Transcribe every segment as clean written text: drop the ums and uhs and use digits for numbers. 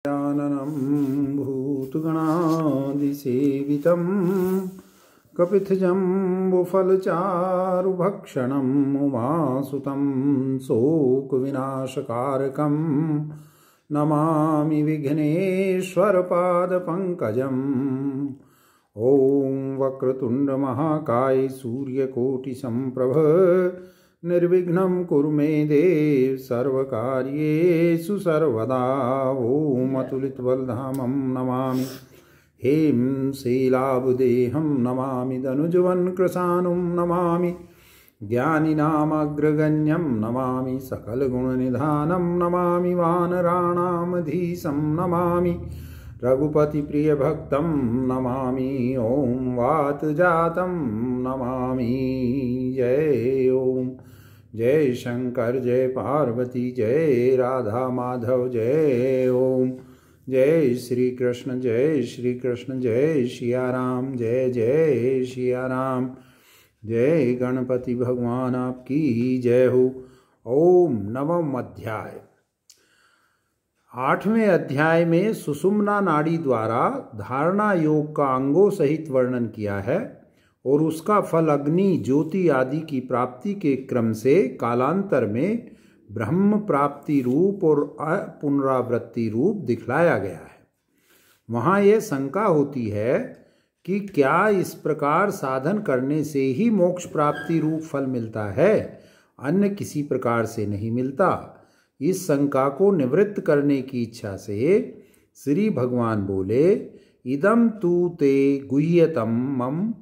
जाननं भूतगणादिसेवितं कपितजम्बुफलचारुभक्षणम् उमासुतं शोकविनाशकारकं नमामि विघ्नेश्वरपादपङ्कजम्। ॐ वक्रतुण्डमहाकाय सूर्यकोटिसम्प्रभ निर्विघ्नं कुरु मे देव सर्वकार्येषु सर्वदा। ॐ अतुलितबलधामं नमामि हेम शैलाभदेहं नमामि धनुजवनकृशानुं नमामि ज्ञानिनामग्रगण्यं नमामि सकलगुणनिधानं नमामि वानराणामधीशं नमामि रघुपतिप्रियभक्तं नमामि ॐ वातजातं नमामि। जय ओम जय शंकर जय पार्वती जय राधा माधव जय ओम जय श्री कृष्ण जय सिया राम जय जय सिया राम। जय गणपति भगवान आपकी जय हो। ओम नवम अध्याय। 8वें अध्याय में सुषुम्ना नाड़ी द्वारा धारणा योग का अंगों सहित वर्णन किया है और उसका फल अग्नि ज्योति आदि की प्राप्ति के क्रम से कालांतर में ब्रह्म प्राप्ति रूप और पुनरावृत्ति रूप दिखलाया गया है। वहाँ यह शंका होती है कि क्या इस प्रकार साधन करने से ही मोक्ष प्राप्ति रूप फल मिलता है, अन्य किसी प्रकार से नहीं मिलता। इस शंका को निवृत्त करने की इच्छा से श्री भगवान बोले, इदम तू ते गुह्यतम मम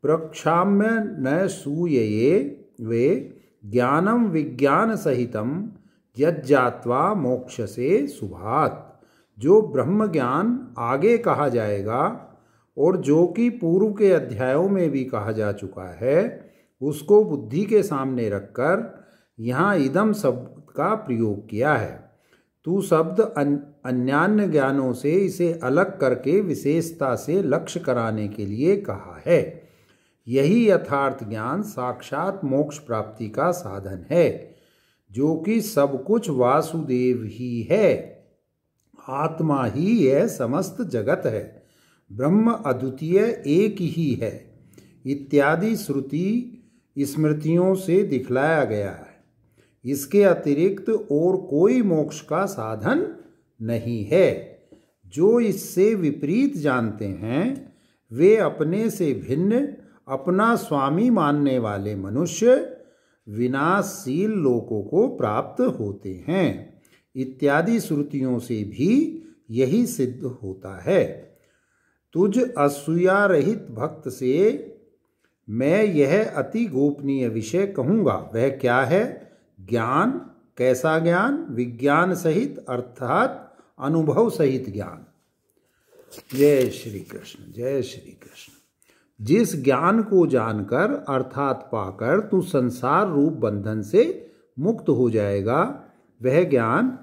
प्रक्षाम्य न सूयये वे ज्ञानम विज्ञान सहितम यज्जात्वा मोक्ष से शुभात। जो ब्रह्म ज्ञान आगे कहा जाएगा और जो कि पूर्व के अध्यायों में भी कहा जा चुका है, उसको बुद्धि के सामने रखकर यहाँ इदम शब्द का प्रयोग किया है। तू शब्द अन्यान्य ज्ञानों से इसे अलग करके विशेषता से लक्ष्य कराने के लिए कहा है। यही यथार्थ ज्ञान साक्षात मोक्ष प्राप्ति का साधन है, जो कि सब कुछ वासुदेव ही है। आत्मा ही यह समस्त जगत है, ब्रह्म अद्वितीय एक ही है इत्यादि श्रुति स्मृतियों से दिखलाया गया है। इसके अतिरिक्त और कोई मोक्ष का साधन नहीं है। जो इससे विपरीत जानते हैं वे अपने से भिन्न अपना स्वामी मानने वाले मनुष्य विनाशशील लोकों को प्राप्त होते हैं इत्यादि श्रुतियों से भी यही सिद्ध होता है। तुझ असूया रहित भक्त से मैं यह अति गोपनीय विषय कहूँगा। वह क्या है? ज्ञान। कैसा ज्ञान? विज्ञान सहित अर्थात अनुभव सहित ज्ञान। जय श्री कृष्ण जय श्री कृष्ण। जिस ज्ञान को जानकर अर्थात पाकर तू संसार रूप बंधन से मुक्त हो जाएगा, वह ज्ञान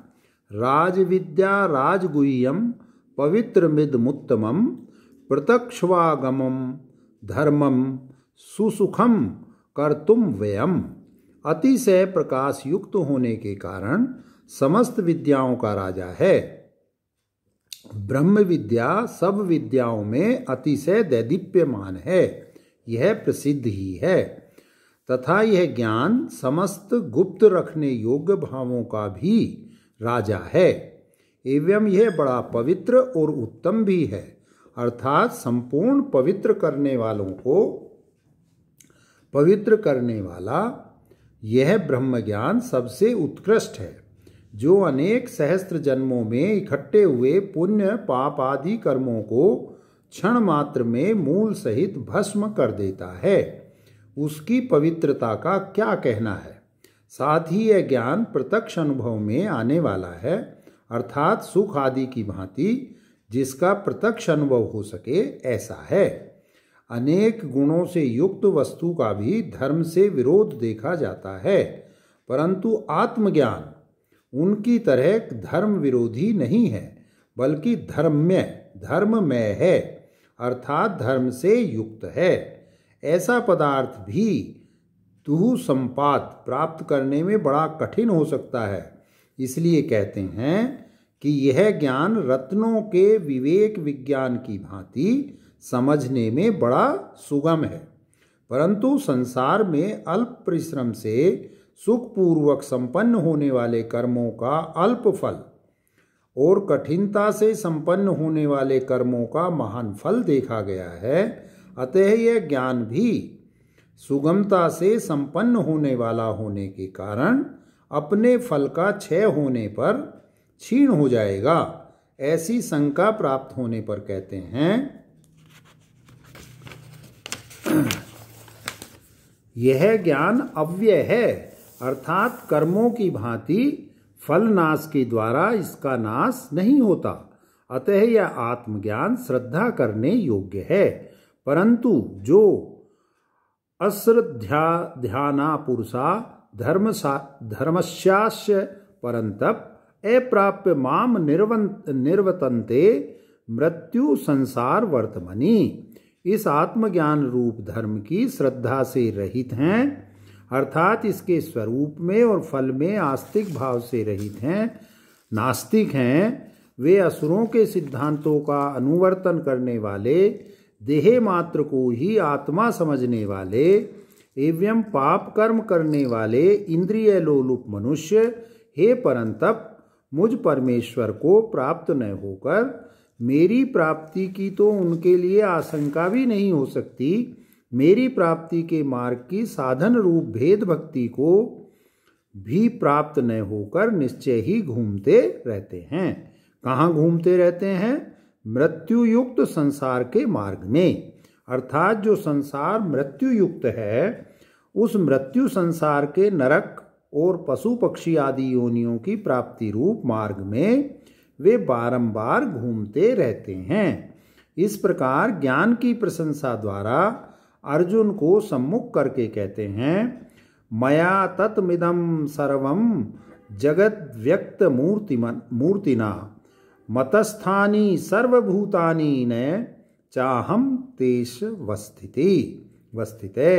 राजविद्या राजगुह्यम पवित्रमिदमुत्तमम प्रत्यक्षवागमम धर्मम सुसुखम कर्तुम व्ययम। अतिशय प्रकाश युक्त होने के कारण समस्त विद्याओं का राजा है। ब्रह्म विद्या सब विद्याओं में अतिशय दैदीप्यमान है, यह प्रसिद्ध ही है। तथा यह ज्ञान समस्त गुप्त रखने योग्य भावों का भी राजा है। एवं यह बड़ा पवित्र और उत्तम भी है, अर्थात संपूर्ण पवित्र करने वालों को पवित्र करने वाला यह ब्रह्म ज्ञान सबसे उत्कृष्ट है, जो अनेक सहस्त्र जन्मों में इकट्ठे हुए पुण्य पाप आदि कर्मों को क्षण मात्र में मूल सहित भस्म कर देता है। उसकी पवित्रता का क्या कहना है। साथ ही यह ज्ञान प्रत्यक्ष अनुभव में आने वाला है, अर्थात सुख आदि की भांति जिसका प्रत्यक्ष अनुभव हो सके ऐसा है। अनेक गुणों से युक्त वस्तु का भी धर्म से विरोध देखा जाता है, परंतु आत्मज्ञान उनकी तरह धर्म विरोधी नहीं है, बल्कि धर्ममय है, अर्थात धर्म से युक्त है। ऐसा पदार्थ भी तुहु संपात प्राप्त करने में बड़ा कठिन हो सकता है। इसलिए कहते हैं कि यह ज्ञान रत्नों के विवेक विज्ञान की भांति समझने में बड़ा सुगम है, परंतु संसार में अल्प परिश्रम से सुखपूर्वक संपन्न होने वाले कर्मों का अल्प फल और कठिनता से संपन्न होने वाले कर्मों का महान फल देखा गया है। अतः यह ज्ञान भी सुगमता से संपन्न होने वाला होने के कारण अपने फल का क्षय होने पर क्षीण हो जाएगा, ऐसी शंका प्राप्त होने पर कहते हैं यह ज्ञान अव्यय है, अर्थात कर्मों की भांति फल नाश के द्वारा इसका नाश नहीं होता। अतः यह आत्मज्ञान श्रद्धा करने योग्य है, परंतु जो अश्रद्धा पुरुषा धर्मस्यास्य परंतप अप्राप्य माम निर्वतन्ते मृत्यु संसार वर्तमनि। इस आत्मज्ञान रूप धर्म की श्रद्धा से रहित हैं, अर्थात इसके स्वरूप में और फल में आस्तिक भाव से रहित हैं, नास्तिक हैं। वे असुरों के सिद्धांतों का अनुवर्तन करने वाले, देह मात्र को ही आत्मा समझने वाले एवं पाप कर्म करने वाले इंद्रिय लोलुप मनुष्य, हे परंतप, मुझ परमेश्वर को प्राप्त न होकर मेरी प्राप्ति की तो उनके लिए आशंका भी नहीं हो सकती। मेरी प्राप्ति के मार्ग की साधन रूप भेद भक्ति को भी प्राप्त न होकर निश्चय ही घूमते रहते हैं। कहाँ घूमते रहते हैं? मृत्यु युक्त संसार के मार्ग में, अर्थात जो संसार मृत्यु युक्त है, उस मृत्यु संसार के नरक और पशु पक्षी आदि योनियों की प्राप्ति रूप मार्ग में वे बारंबार घूमते रहते हैं। इस प्रकार ज्ञान की प्रशंसा द्वारा अर्जुन को सम्मुख करके कहते हैं, मया तत्मिदं सर्वं जगद व्यक्त मूर्तिना मतस्थानी सर्वभूतानि न चाहम तेष वस्थिते।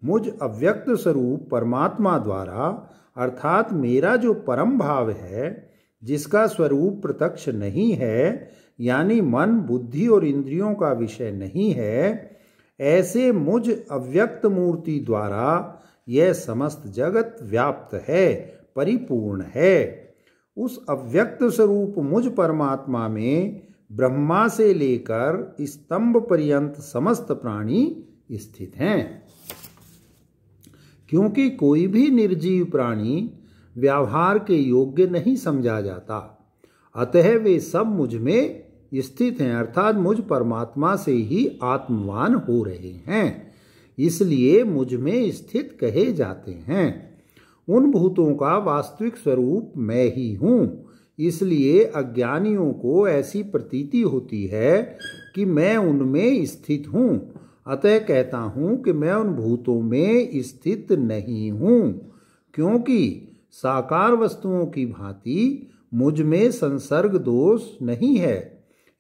मुझ अव्यक्त स्वरूप परमात्मा द्वारा, अर्थात मेरा जो परम भाव है, जिसका स्वरूप प्रत्यक्ष नहीं है, यानी मन बुद्धि और इंद्रियों का विषय नहीं है, ऐसे मुझ अव्यक्त मूर्ति द्वारा यह समस्त जगत व्याप्त है, परिपूर्ण है। उस अव्यक्त स्वरूप मुझ परमात्मा में ब्रह्मा से लेकर स्तंभ पर्यंत समस्त प्राणी स्थित हैं। क्योंकि कोई भी निर्जीव प्राणी व्यवहार के योग्य नहीं समझा जाता, अतः वे सब मुझ में स्थित हैं, अर्थात मुझ परमात्मा से ही आत्मवान हो रहे हैं, इसलिए मुझ में स्थित कहे जाते हैं। उन भूतों का वास्तविक स्वरूप मैं ही हूँ, इसलिए अज्ञानियों को ऐसी प्रतीति होती है कि मैं उनमें स्थित हूँ। अतः कहता हूँ कि मैं उन भूतों में स्थित नहीं हूँ, क्योंकि साकार वस्तुओं की भांति मुझ में संसर्ग दोष नहीं है।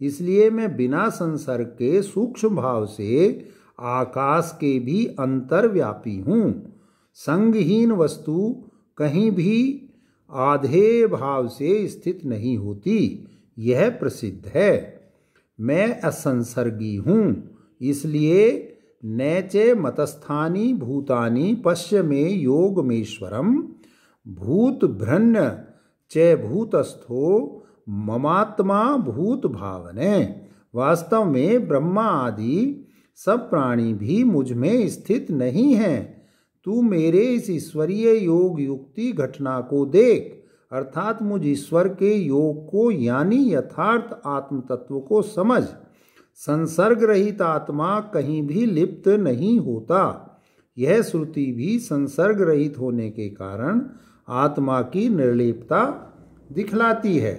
इसलिए मैं बिना संसर्ग के सूक्ष्म भाव से आकाश के भी अंतर्व्यापी हूँ। संगहीन वस्तु कहीं भी आधे भाव से स्थित नहीं होती, यह प्रसिद्ध है। मैं असंसर्गी हूँ, इसलिए नैचे मतस्थानी भूतानि पश्य में योगमेश्वरम भूत भ्रन्न च भूतस्थो ममात्मा भूत भावने। वास्तव में ब्रह्मा आदि सब प्राणी भी मुझ में स्थित नहीं हैं। तू मेरे इस ईश्वरीय योग युक्ति घटना को देख, अर्थात मुझ ईश्वर के योग को यानी यथार्थ आत्म तत्व को समझ। संसर्ग रहित आत्मा कहीं भी लिप्त नहीं होता। यह श्रुति भी संसर्ग रहित होने के कारण आत्मा की निर्लेपता दिखलाती है।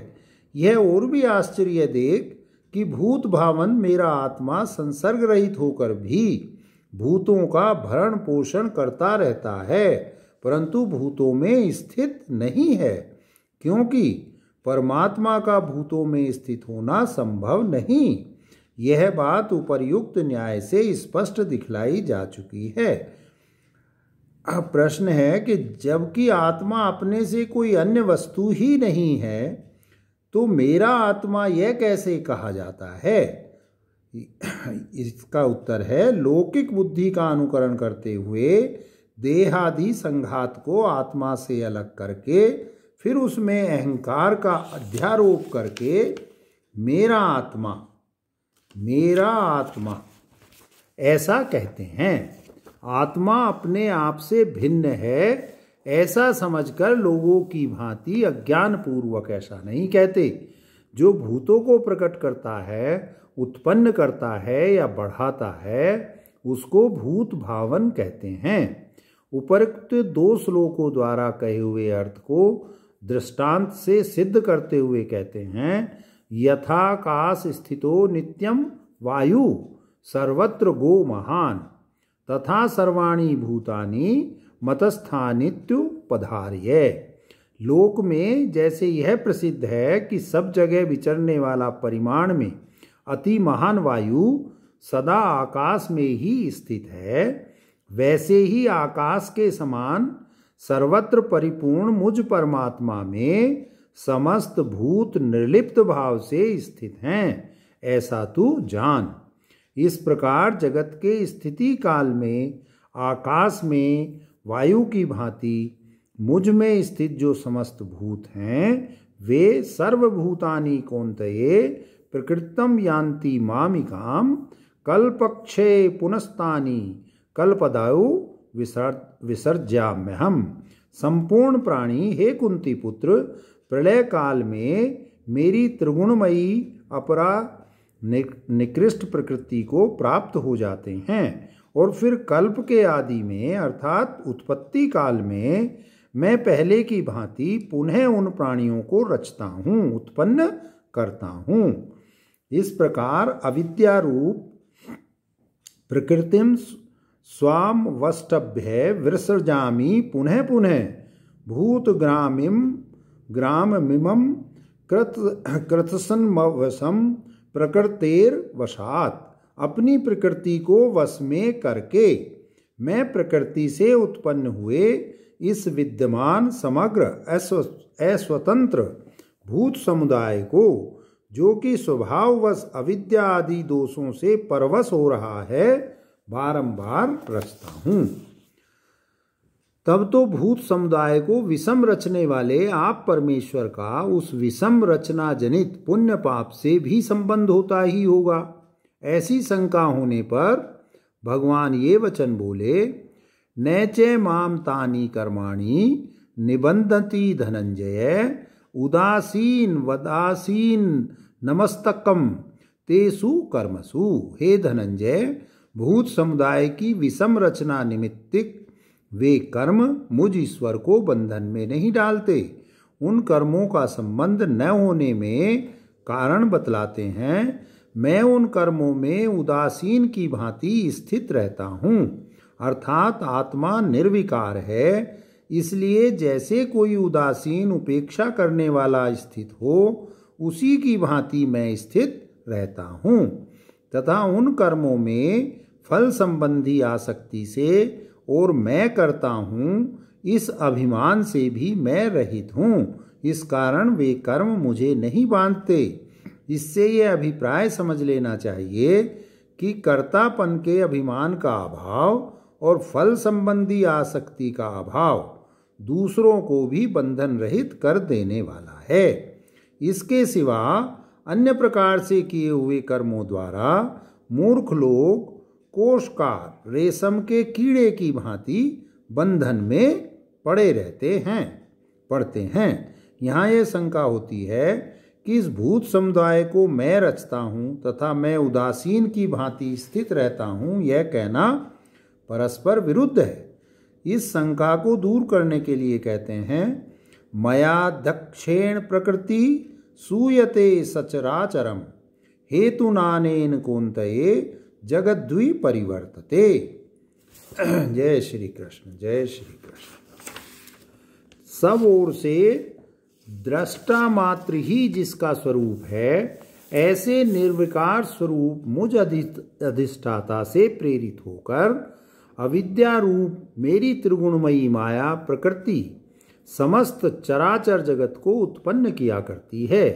यह और भी आश्चर्य देख कि भूत भावन मेरा आत्मा संसर्ग रहित होकर भी भूतों का भरण पोषण करता रहता है, परंतु भूतों में स्थित नहीं है, क्योंकि परमात्मा का भूतों में स्थित होना संभव नहीं। यह बात उपर्युक्त न्याय से स्पष्ट दिखलाई जा चुकी है। अब प्रश्न है कि जबकि आत्मा अपने से कोई अन्य वस्तु ही नहीं है, तो मेरा आत्मा यह कैसे कहा जाता है? इसका उत्तर है, लौकिक बुद्धि का अनुकरण करते हुए देहादि संघात को आत्मा से अलग करके फिर उसमें अहंकार का अध्यारोप करके मेरा आत्मा ऐसा कहते हैं। आत्मा अपने आप से भिन्न है ऐसा समझकर लोगों की भांति अज्ञान पूर्वक ऐसा नहीं कहते। जो भूतों को प्रकट करता है, उत्पन्न करता है या बढ़ाता है, उसको भूत भावन कहते हैं। उपरोक्त 2 श्लोकों द्वारा कहे हुए अर्थ को दृष्टांत से सिद्ध करते हुए कहते हैं, यथाकाश स्थितो नित्यम वायु सर्वत्र गो महान तथा सर्वाणि भूतानि मतस्थानित्युपधार्य। लोक में जैसे यह प्रसिद्ध है कि सब जगह विचरने वाला परिमाण में अति महान वायु सदा आकाश में ही स्थित है, वैसे ही आकाश के समान सर्वत्र परिपूर्ण मुझ परमात्मा में समस्त भूत निर्लिप्त भाव से स्थित हैं, ऐसा तू जान। इस प्रकार जगत के स्थिति काल में आकाश में वायु की भांति मुझ में स्थित जो समस्त भूत हैं, वे सर्वभूतानि कौन्तेय प्रकृतम यान्ति मामिकाम कल्पक्षे पुनस्तानि कल्पदायु विसर्ज्याम्यहम्। संपूर्ण प्राणी हे कुंती पुत्र, प्रलय काल में मेरी त्रिगुणमयी अपरा निकृष्ट प्रकृति को प्राप्त हो जाते हैं और फिर कल्प के आदि में अर्थात उत्पत्ति काल में मैं पहले की भांति पुनः उन प्राणियों को रचता हूँ, उत्पन्न करता हूँ। इस प्रकार अविद्या रूप प्रकृतिम स्वाम वष्टभ्य विसर्जामि पुनः पुनः भूत ग्राममिमं कृतसन्मवशं प्रकृतेर वशात। अपनी प्रकृति को वश में करके मैं प्रकृति से उत्पन्न हुए इस विद्यमान समग्र अस्वतंत्र भूत समुदाय को, जो कि स्वभाववश अविद्या आदि दोषों से परवश हो रहा है, बारंबार रचता हूँ। तब तो भूत समुदाय को विषम रचने वाले आप परमेश्वर का उस विषम रचना जनित पुण्य पाप से भी संबंध होता ही होगा। ऐसी शंका होने पर भगवान ये वचन बोले, नैचे माम तानि कर्माणि निबंधति धनंजय उदासीन वदासीन नमस्तकम तेसु कर्मसु। हे धनंजय, भूत समुदाय की विषम रचना निमित्तिक वे कर्म मुझ ईश्वर को बंधन में नहीं डालते। उन कर्मों का संबंध न होने में कारण बतलाते हैं। मैं उन कर्मों में उदासीन की भांति स्थित रहता हूँ, अर्थात आत्मा निर्विकार है। इसलिए जैसे कोई उदासीन उपेक्षा करने वाला स्थित हो, उसी की भांति मैं स्थित रहता हूँ तथा उन कर्मों में फल संबंधी आसक्ति से और मैं करता हूँ इस अभिमान से भी मैं रहित हूँ। इस कारण वे कर्म मुझे नहीं बांधते। इससे यह अभिप्राय समझ लेना चाहिए कि कर्तापन के अभिमान का अभाव और फल संबंधी आसक्ति का अभाव दूसरों को भी बंधन रहित कर देने वाला है। इसके सिवा अन्य प्रकार से किए हुए कर्मों द्वारा मूर्ख लोग कोषकार रेशम के कीड़े की भांति बंधन में पड़ते हैं। यहाँ यह शंका होती है कि इस भूत समुदाय को मैं रचता हूँ तथा मैं उदासीन की भांति स्थित रहता हूँ, यह कहना परस्पर विरुद्ध है। इस शंका को दूर करने के लिए कहते हैं, मया दक्षेण प्रकृति सूयते सचराचरम हेतुनानेन कौन्तेय जगद्द्वि परिवर्तते। जय श्री कृष्ण, जय श्री कृष्ण। सब ओर से दृष्टा मात्र ही जिसका स्वरूप है, ऐसे निर्विकार स्वरूप मुझ अधिष्ठाता से प्रेरित होकर अविद्या रूप मेरी त्रिगुणमयी माया प्रकृति समस्त चराचर जगत को उत्पन्न किया करती है।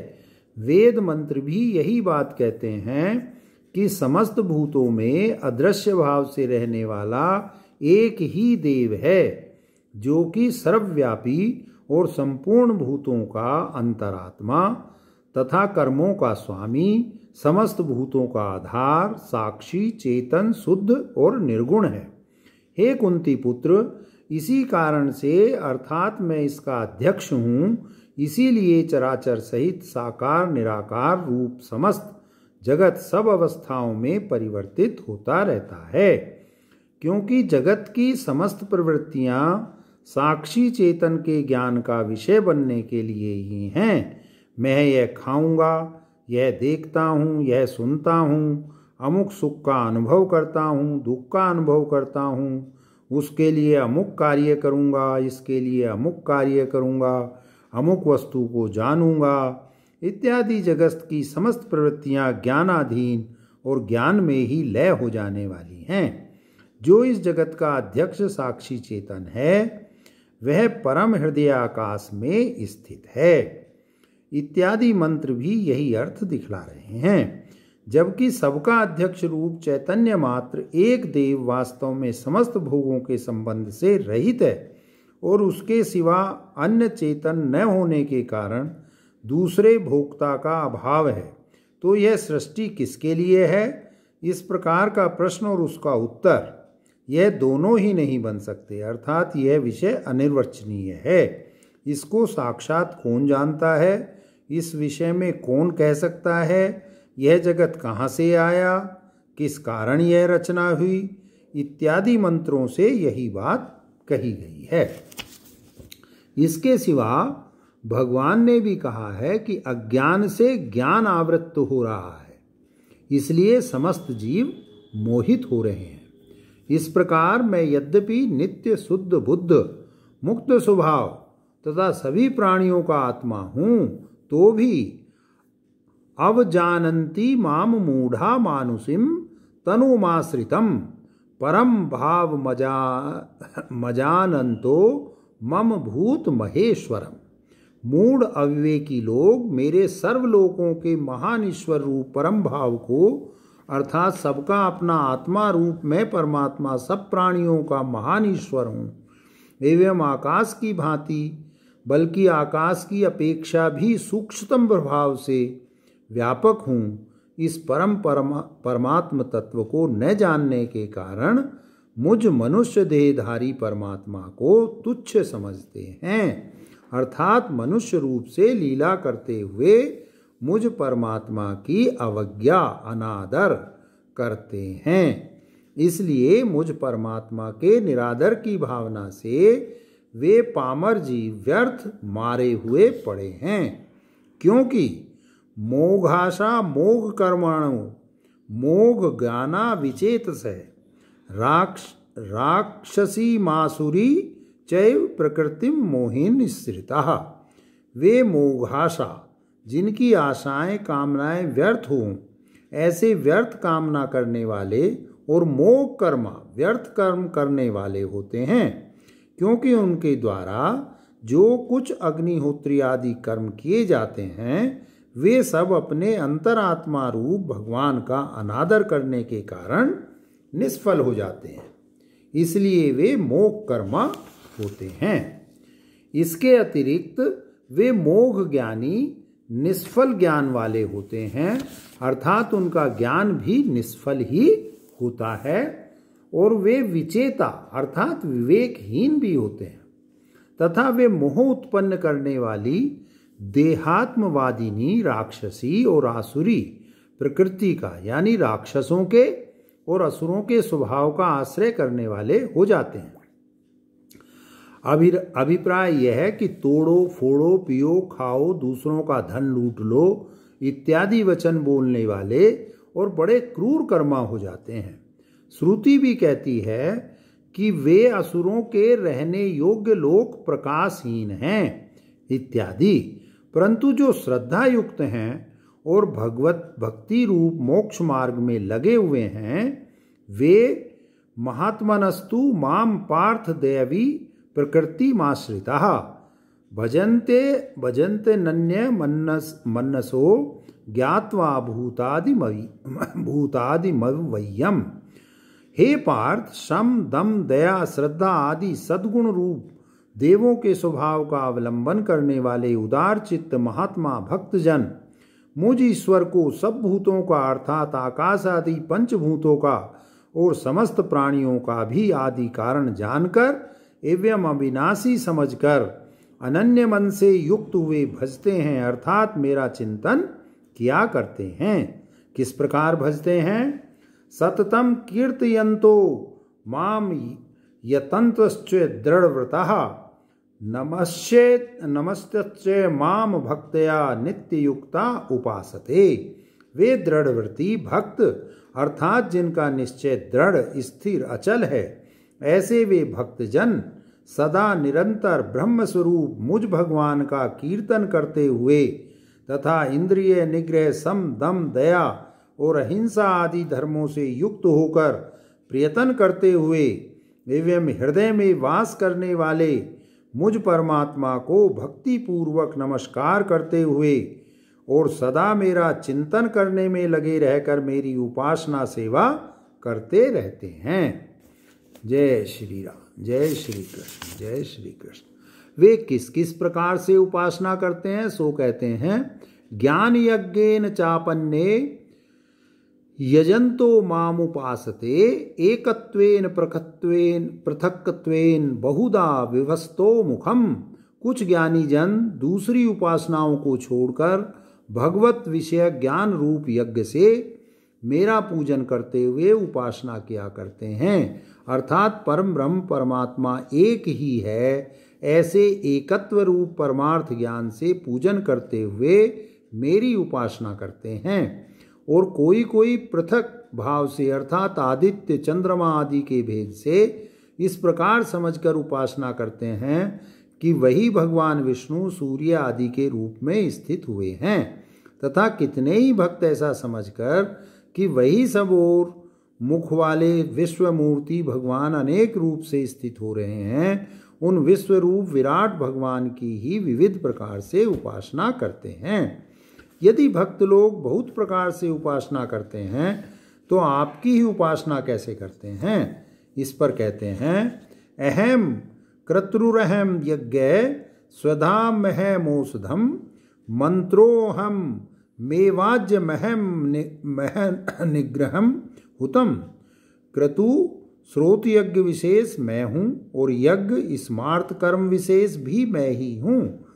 वेद मंत्र भी यही बात कहते हैं कि समस्त भूतों में अदृश्य भाव से रहने वाला एक ही देव है, जो कि सर्वव्यापी और संपूर्ण भूतों का अंतरात्मा तथा कर्मों का स्वामी, समस्त भूतों का आधार, साक्षी, चेतन, शुद्ध और निर्गुण है। हे कुंती पुत्र, इसी कारण से अर्थात मैं इसका अध्यक्ष हूँ, इसीलिए चराचर सहित साकार निराकार रूप समस्त जगत सब अवस्थाओं में परिवर्तित होता रहता है, क्योंकि जगत की समस्त प्रवृत्तियाँ साक्षी चेतन के ज्ञान का विषय बनने के लिए ही हैं। मैं यह खाऊंगा, यह देखता हूँ, यह सुनता हूँ, अमुक सुख का अनुभव करता हूँ, दुख का अनुभव करता हूँ, उसके लिए अमुक कार्य करूँगा, इसके लिए अमुक कार्य करूँगा, अमुक वस्तु को जानूँगा इत्यादि जगत की समस्त प्रवृत्तियाँ ज्ञानाधीन और ज्ञान में ही लय हो जाने वाली हैं। जो इस जगत का अध्यक्ष साक्षी चेतन है, वह परम हृदय आकाश में स्थित है इत्यादि मंत्र भी यही अर्थ दिखला रहे हैं। जबकि सबका अध्यक्ष रूप चैतन्य मात्र एक देव वास्तव में समस्त भोगों के संबंध से रहित है और उसके सिवा अन्य चेतन न होने के कारण दूसरे भोक्ता का अभाव है, तो यह सृष्टि किसके लिए है? इस प्रकार का प्रश्न और उसका उत्तर यह दोनों ही नहीं बन सकते, अर्थात यह विषय अनिर्वचनीय है। इसको साक्षात कौन जानता है? इस विषय में कौन कह सकता है यह जगत कहाँ से आया, किस कारण यह रचना हुई इत्यादि मंत्रों से यही बात कही गई है। इसके सिवा भगवान ने भी कहा है कि अज्ञान से ज्ञान आवृत्त हो रहा है, इसलिए समस्त जीव मोहित हो रहे हैं। इस प्रकार मैं यद्यपि नित्य शुद्ध बुद्ध मुक्त स्वभाव तथा सभी प्राणियों का आत्मा हूँ, तो भी अवजानन्ति माम मूढ़ा मानुषिम तनुमाश्रितम परम भाव मजानन्तो मम भूत महेश्वरम। मूढ़ अविवेकी लोग मेरे सर्वलोकों के महान ईश्वर रूप परम भाव को, अर्थात सबका अपना आत्मा रूप मैं परमात्मा सब प्राणियों का महान ईश्वर हूँ एवं आकाश की भांति, बल्कि आकाश की अपेक्षा भी सूक्ष्मतम प्रभाव से व्यापक हूँ, इस परमात्म तत्व को न जानने के कारण मुझ मनुष्य देहधारी परमात्मा को तुच्छ समझते हैं, अर्थात मनुष्य रूप से लीला करते हुए मुझ परमात्मा की अवज्ञा अनादर करते हैं। इसलिए मुझ परमात्मा के निरादर की भावना से वे पामर जीव व्यर्थ मारे हुए पड़े हैं, क्योंकि मोघाशा मोघ कर्माणु मोघ ज्ञाना विचेतस है राक्षसी मासुरी चैव प्रकृतिम मोहिन स्थिता। वे मोघाशा, जिनकी आशाएं कामनाएं व्यर्थ हों, ऐसे व्यर्थ कामना करने वाले और मोघ कर्मा व्यर्थ कर्म करने वाले होते हैं, क्योंकि उनके द्वारा जो कुछ अग्निहोत्री आदि कर्म किए जाते हैं वे सब अपने अंतरात्मा रूप भगवान का अनादर करने के कारण निष्फल हो जाते हैं, इसलिए वे मोघ कर्मा होते हैं। इसके अतिरिक्त वे मोघ ज्ञानी निष्फल ज्ञान वाले होते हैं, अर्थात उनका ज्ञान भी निष्फल ही होता है, और वे विचेता अर्थात विवेकहीन भी होते हैं, तथा वे मोह उत्पन्न करने वाली देहात्मवादिनी राक्षसी और आसुरी प्रकृति का, यानी राक्षसों के और असुरों के स्वभाव का आश्रय करने वाले हो जाते हैं। अभिप्राय यह है कि तोड़ो फोड़ो पियो खाओ दूसरों का धन लूट लो इत्यादि वचन बोलने वाले और बड़े क्रूर कर्मा हो जाते हैं। श्रुति भी कहती है कि वे असुरों के रहने योग्य लोक प्रकाशहीन हैं इत्यादि, परंतु जो श्रद्धा युक्त हैं और भगवत भक्ति रूप मोक्ष मार्ग में लगे हुए हैं वे महात्मनस्तु माम पार्थ दैवी प्रकृति माश्रिता भजन्ते भजन्ते नन्य मन्नसो ज्ञात्वा भूतादिमव्ययम्। हे पार्थ, शम दम दया श्रद्धा आदि सद्गुण रूप देवों के स्वभाव का अवलंबन करने वाले उदार चित्त महात्मा भक्तजन मुझ ईश्वर को सब भूतों का अर्थात आकाश आदि पंचभूतों का और समस्त प्राणियों का भी आदि कारण जानकर एवं अविनाशी समझकर अनन्य मन से युक्त हुए भजते हैं, अर्थात मेरा चिंतन किया करते हैं। किस प्रकार भजते हैं? सततम कीर्तयन्तो माम यतन्त्वश्च दृढ़व्रतः नमस्ते माम भक्तया नित्ययुक्ता उपासते। वे दृढ़व्रती भक्त अर्थात जिनका निश्चय दृढ़ स्थिर अचल है, ऐसे वे भक्तजन सदा निरंतर ब्रह्म स्वरूप मुझ भगवान का कीर्तन करते हुए तथा इंद्रिय निग्रह सम दम दया और अहिंसा आदि धर्मों से युक्त होकर प्रयत्न करते हुए एवं हृदय में वास करने वाले मुझ परमात्मा को भक्ति पूर्वक नमस्कार करते हुए और सदा मेरा चिंतन करने में लगे रहकर मेरी उपासना सेवा करते रहते हैं। जय श्री राम, जय श्री कृष्ण, जय श्री कृष्ण। वे किस किस प्रकार से उपासना करते हैं सो कहते हैं। ज्ञान यज्ञेन चापन्ने यजंतो मामुपासते एकत्वेन पृथक्त्वेन बहुधा विभस्तो मुखम। कुछ ज्ञानी जन दूसरी उपासनाओं को छोड़कर भगवत विषय ज्ञान रूप यज्ञ से मेरा पूजन करते हुए उपासना किया करते हैं, अर्थात परम ब्रह्म परमात्मा एक ही है, ऐसे एकत्व रूप परमार्थ ज्ञान से पूजन करते हुए मेरी उपासना करते हैं। और कोई कोई पृथक भाव से अर्थात आदित्य चंद्रमा आदि के भेद से इस प्रकार समझकर उपासना करते हैं कि वही भगवान विष्णु सूर्य आदि के रूप में स्थित हुए हैं, तथा कितने ही भक्त ऐसा समझकर कि वही सब और मुख वाले विश्व मूर्ति भगवान अनेक रूप से स्थित हो रहे हैं, उन विश्व रूप विराट भगवान की ही विविध प्रकार से उपासना करते हैं। यदि भक्त लोग बहुत प्रकार से उपासना करते हैं तो आपकी ही उपासना कैसे करते हैं? इस पर कहते हैं, अहम क्रतुरहम यज्ञ स्वधामहमोषधम मंत्रोहम मेवाज्यमहम निग्रहम हुतम। क्रतु स्रोत यज्ञ विशेष मैं हूँ और यज्ञ स्मार्त कर्म विशेष भी मैं ही हूँ,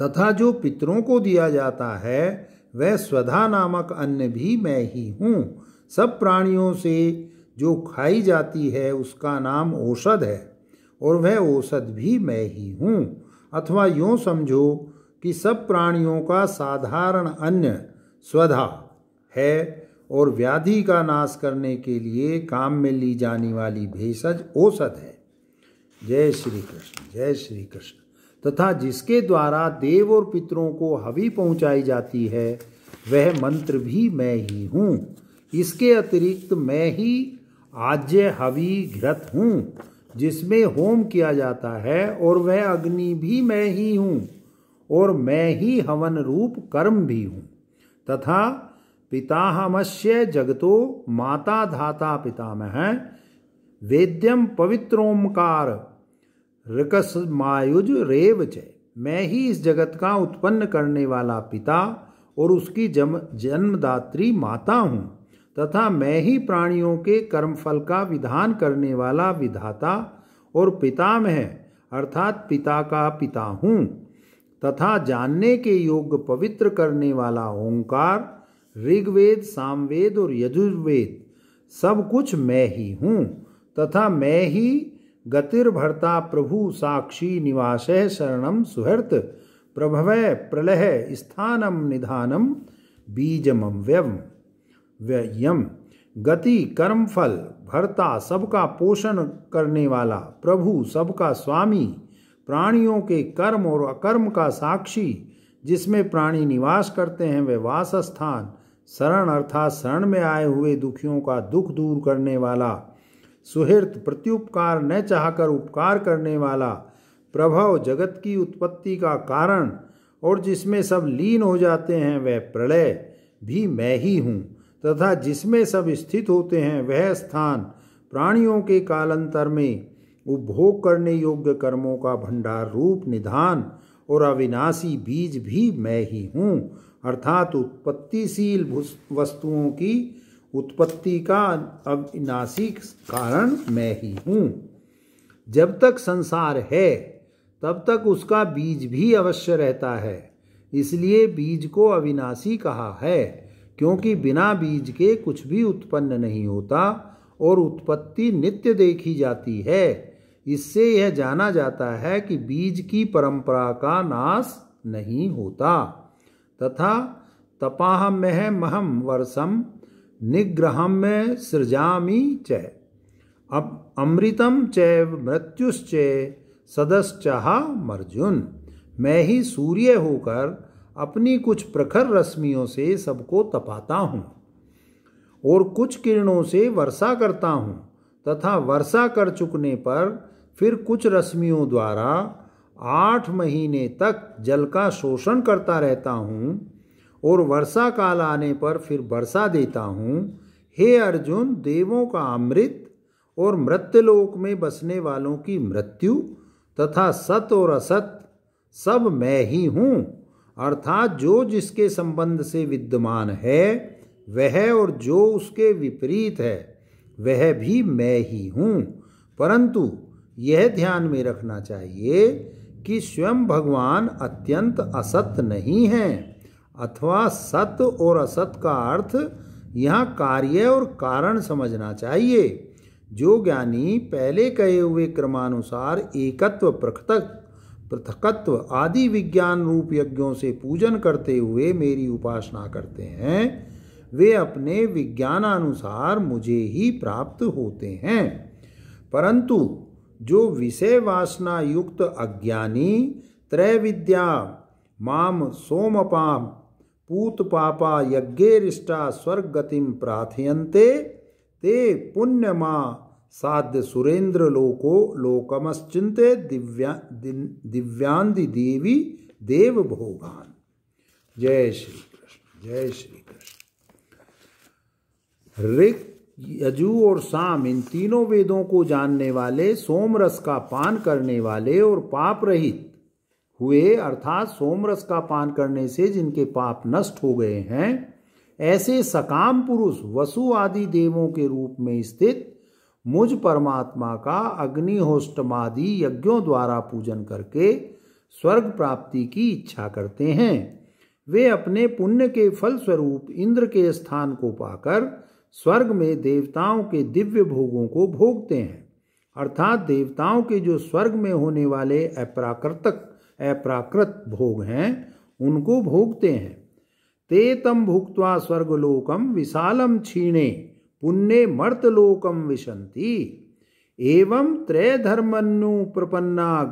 तथा जो पितरों को दिया जाता है वह स्वधा नामक अन्न भी मैं ही हूँ। सब प्राणियों से जो खाई जाती है उसका नाम औषध है और वह औषध भी मैं ही हूँ। अथवा यूँ समझो कि सब प्राणियों का साधारण अन्न स्वधा है और व्याधि का नाश करने के लिए काम में ली जाने वाली भेषज औषध है। जय श्री कृष्ण, जय श्री कृष्ण। तथा जिसके द्वारा देव और पितरों को हवि पहुंचाई जाती है वह मंत्र भी मैं ही हूँ। इसके अतिरिक्त मैं ही आज्य हवि घृत हूँ जिसमें होम किया जाता है, और वह अग्नि भी मैं ही हूँ और मैं ही हवन रूप कर्म भी हूँ। तथा पिताहमस्य जगतो माता धाता पितामह वेद्यम पवित्रोमकार ऋकस्मायुज रेव च। मैं ही इस जगत का उत्पन्न करने वाला पिता और उसकी जन्मदात्री माता हूँ, तथा मैं ही प्राणियों के कर्मफल का विधान करने वाला विधाता और पितामह अर्थात पिता का पिता हूँ, तथा जानने के योग्य पवित्र करने वाला ओंकार, ऋग्वेद, सामवेद और यजुर्वेद सब कुछ मैं ही हूँ। तथा मैं ही गतिर्भर्ता प्रभु साक्षी निवासः शरणम सुहृत प्रभवः प्रलय स्थानम निधानम बीजमव्ययम व्ययम। गति कर्मफल भर्ता सबका पोषण करने वाला, प्रभु सबका स्वामी, प्राणियों के कर्म और अकर्म का साक्षी, जिसमें प्राणी निवास करते हैं वह वास स्थान, शरण अर्थात शरण में आए हुए दुखियों का दुख दूर करने वाला, सुहृत प्रत्युपकार न चाहकर उपकार करने वाला, प्रभव जगत की उत्पत्ति का कारण और जिसमें सब लीन हो जाते हैं वह प्रलय भी मैं ही हूँ, तथा जिसमें सब स्थित होते हैं वह स्थान प्राणियों के कालांतर में उपभोग करने योग्य कर्मों का भंडार रूप निधान और अविनाशी बीज भी मैं ही हूँ। अर्थात उत्पत्तिशील वस्तुओं की उत्पत्ति का अविनाशी कारण मैं ही हूँ। जब तक संसार है तब तक उसका बीज भी अवश्य रहता है, इसलिए बीज को अविनाशी कहा है, क्योंकि बिना बीज के कुछ भी उत्पन्न नहीं होता और उत्पत्ति नित्य देखी जाती है। इससे यह जाना जाता है कि बीज की परंपरा का नाश नहीं होता। तथा तपाहम्यहमहं वर्षम निग्रहम्य सृजामि च अब अमृतम चैव मृत्युश्च सदश्चहामर्जुन। मैं ही सूर्य होकर अपनी कुछ प्रखर रश्मियों से सबको तपाता हूँ और कुछ किरणों से वर्षा करता हूँ, तथा वर्षा कर चुकने पर फिर कुछ रश्मियों द्वारा 8 महीने तक जल का शोषण करता रहता हूँ और वर्षा काल आने पर फिर वर्षा देता हूँ। हे अर्जुन, देवों का अमृत और मृत्युलोक में बसने वालों की मृत्यु तथा सत और असत सब मैं ही हूँ। अर्थात जो जिसके संबंध से विद्यमान है वह और जो उसके विपरीत है वह भी मैं ही हूँ। परंतु यह ध्यान में रखना चाहिए कि स्वयं भगवान अत्यंत असत नहीं हैं, अथवा सत और असत का अर्थ यहाँ कार्य और कारण समझना चाहिए। जो ज्ञानी पहले कहे हुए क्रमानुसार एकत्व, पृथकत्व आदि विज्ञान रूप यज्ञों से पूजन करते हुए मेरी उपासना करते हैं, वे अपने विज्ञानानुसार मुझे ही प्राप्त होते हैं। परंतु जो विषय वासना युक्त अज्ञानी त्रैविद्या माम सोमपाम पूत पापा यज्ञेरिष्टा स्वर्ग गतिम प्रार्थयन्ते ते पुण्यमा साध्य सुरेंद्र लोको लोकमश्चिंते दिव्यांदि देवी देव भोगान। जय श्री कृष्ण, जय श्री कृष्ण। ऋग, यजु और साम इन तीनों वेदों को जानने वाले, सोमरस का पान करने वाले और पाप रहित हुए, अर्थात सोमरस का पान करने से जिनके पाप नष्ट हो गए हैं, ऐसे सकाम पुरुष वसु आदि देवों के रूप में स्थित मुझ परमात्मा का अग्निहोष्टमादि यज्ञों द्वारा पूजन करके स्वर्ग प्राप्ति की इच्छा करते हैं। वे अपने पुण्य के फल स्वरूप इंद्र के स्थान को पाकर स्वर्ग में देवताओं के दिव्य भोगों को भोगते हैं। अर्थात देवताओं के जो स्वर्ग में होने वाले अप्राकृत भोग हैं उनको भोगते हैं। ते तम भुक्त्वा स्वर्गलोकम विशालम क्षीणे पुण्ये मर्तलोकम विशन्ति एवं त्रयधर्मन्नु प्रपन्ना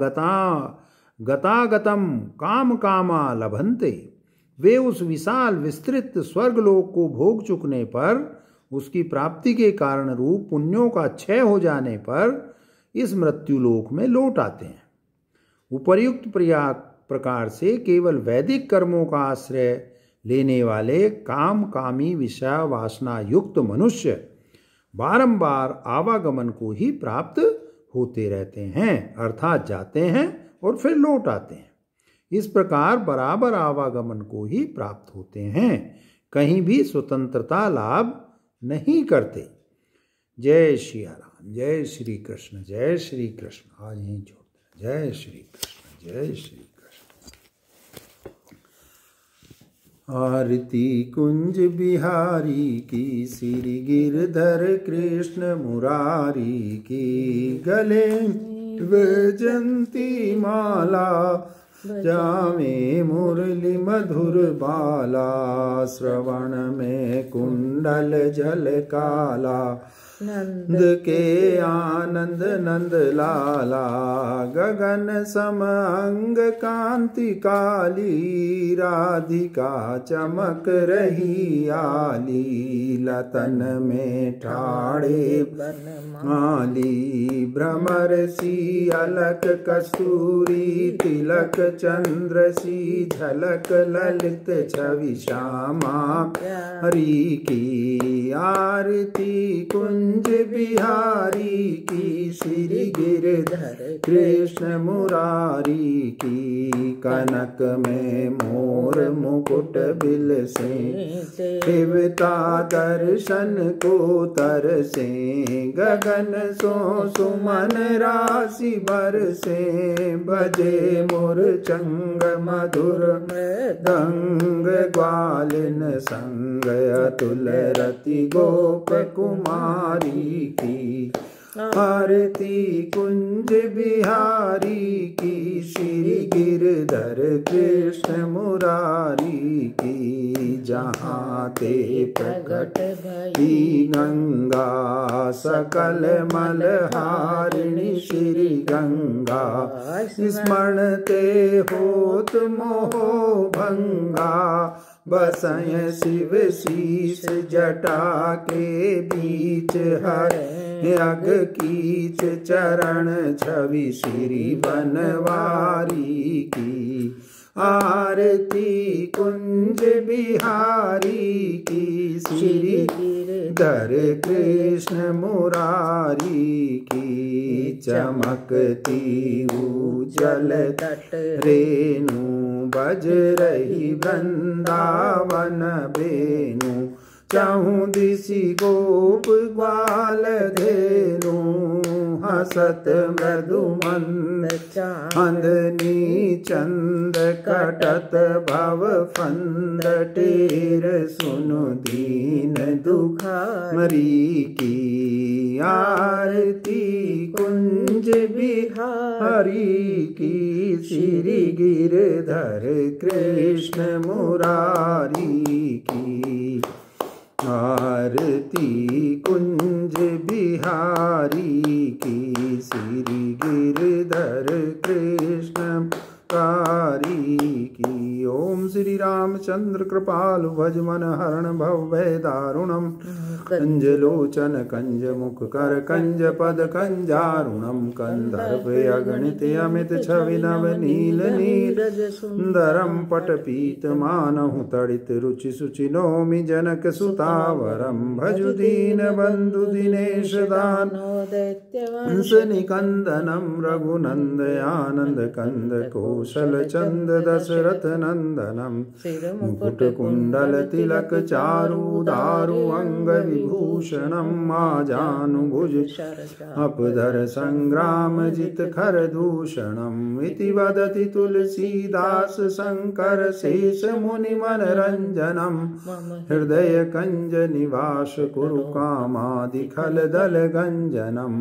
गतागतम काम कामा लभन्ते। वे उस विशाल विस्तृत स्वर्गलोक को भोग चुकने पर उसकी प्राप्ति के कारण रूप पुण्यों का क्षय हो जाने पर इस मृत्युलोक में लौट आते हैं। उपर्युक्त प्रकार से केवल वैदिक कर्मों का आश्रय लेने वाले काम कामी विषय वासना युक्त मनुष्य बारंबार आवागमन को ही प्राप्त होते रहते हैं, अर्थात जाते हैं और फिर लौट आते हैं। इस प्रकार बराबर आवागमन को ही प्राप्त होते हैं, कहीं भी स्वतंत्रता लाभ नहीं करते। जय श्री राम, जय श्री कृष्ण, जय श्री कृष्ण। आज यहीं छोड़ते हैं। जय श्री कृष्ण, जय श्री कृष्ण। आरती कुंज बिहारी की, श्री गिरधर कृष्ण मुरारी की, गले वैजंती माला जामे मुरली मधुर बाला, श्रवण में कुंडल जल काला, नंद के आनंद नंद लाला, गगन सम अंग कांति काली, राधिका चमक रही आली, लतन में ठाड़े माली, भ्रमर सी अलक कस्तूरी, तिलक चंद्र सी झलक ललित छवि श्यामा, हरि की आरती कुंज बिहारी की, श्री गिरधर कृष्ण मुरारी की, कनक में मोर मुकुट बिल से, शिवता दर्शन को तरसे, गगन सो सुमन राशि बरसे, बजे मुरचंग मधुर मृदंग, ग्वालिन संग अतुल रति गोप कुमारी की, आरती कुंज बिहारी की, श्री गिरधर कृष्ण मुरारी की, जहाँ ते प्रकट भई गंगा, सकल मलहारिणी श्री गंगा, स्मरणते होत मोह भंगा, बसय शिव शीश जटा के बीच, हर अग कीच चरण छवि श्री बनवारी की, आरती कुंज बिहारी की, श्री गिरधर कृष्ण मुरारी की, चमकती उजल तट रेणु, बज रही वृंदावन बेनु, चाहूं दिशि गोप ग्वाल धेनु, हसत मृदु मंद चांदनी चंद, कटत भव फंद टेर, सुनु दीन दुखा मरी की, आरती कुंज बिहारी की, श्री गिरधर कृष्ण मुरारी की, आरती कुंज बिहारी की, श्री गिरधर कृष्ण कारी की। ओम श्री रामचंद्र कृपालु भज मन हरण भव भय दारुणम, कंजलोचन कंज मुख कर कंज पद कंजारुणम, कंदर्प अगणित अमित छवि नव नील नील, सुंदरम पट पीत मानहु तड़ित रुचि सुचि, नौमि जनक सुतावरम, भजु दीन बंधु दिनेश दान, हंस निकंदनम, रघुनंद आनंद कंद, कौशल चंद दशरथ नंदनम, मुकुट कुंडल तिलक चारु दारु, अंग विभूषणम, माजानुभुज अपधर संग्राम जित खर दूषणम, इति वदति तुलसीदास शंकर शेष मुनि मनरंजनम, हृदय कंज निवास कुरु कामादि खल दल गंजनम।